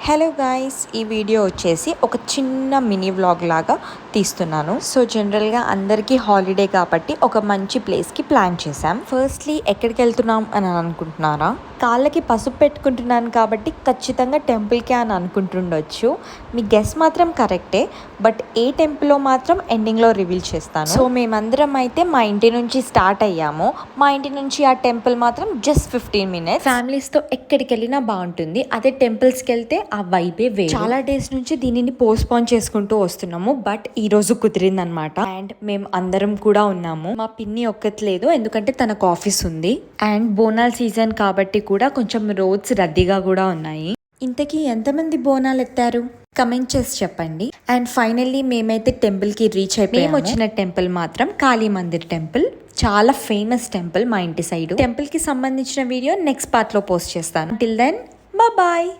Hello guys, ఈ video వచ్చేసి ఒక చిన్న మినీ వ్లాగ్ లాగా తీస్తున్నాను. సో జనరల్గా అందరికీ హాలిడే కాబట్టి ఒక మంచి ప్లేస్కి ప్లాన్ చేశాం. ఫస్ట్లీ ఎక్కడికి వెళ్తున్నాం అని అనుకుంటున్నారా? కాళ్ళకి పసుపు పెట్టుకుంటున్నాను కాబట్టి ఖచ్చితంగా టెంపుల్కే అని అనుకుంటుండొచ్చు. మీ గెస్ మాత్రం కరెక్టే, బట్ ఏ టెంపుల్లో మాత్రం ఎండింగ్లో రివీల్ చేస్తాను. సో మేమందరం అయితే మా ఇంటి నుంచి స్టార్ట్ అయ్యాము. మా ఇంటి నుంచి ఆ టెంపుల్ మాత్రం జస్ట్ 15 minutes. ఫ్యామిలీస్తో ఎక్కడికి వెళ్ళినా బాగుంటుంది. అదే టెంపుల్స్కి వెళ్తే ఆ వైబే వేరు. చాలా డేస్ నుంచి దీనిని పోస్ట్పోన్ చేసుకుంటూ వస్తున్నాము, బట్ ఈ రోజు కుదిరింది అనమాట. అండ్ మేము అందరం కూడా ఉన్నాము. మా పిన్ని ఒక్కట్లేదు, ఎందుకంటే తనకు ఆఫీస్ ఉంది. అండ్ బోనాల్ సీజన్ కాబట్టి కూడా కొంచెం రోడ్స్ రద్దీగా కూడా ఉన్నాయి. ఇంతకీ ఎంతమంది బోనాలు ఎత్తారు కమెంట్ చేసి చెప్పండి. అండ్ ఫైనల్లీ మేమైతే టెంపుల్కి రీచ్ అయిపోయాము. మేము వచ్చిన టెంపుల్ మాత్రం కాళీ మందిర్ టెంపుల్. చాలా ఫేమస్ టెంపుల్ మా ఇంటి సైడ్. టెంపుల్కి సంబంధించిన వీడియో నెక్స్ట్ పార్ట్లో పోస్ట్ చేస్తాను. Till then bye.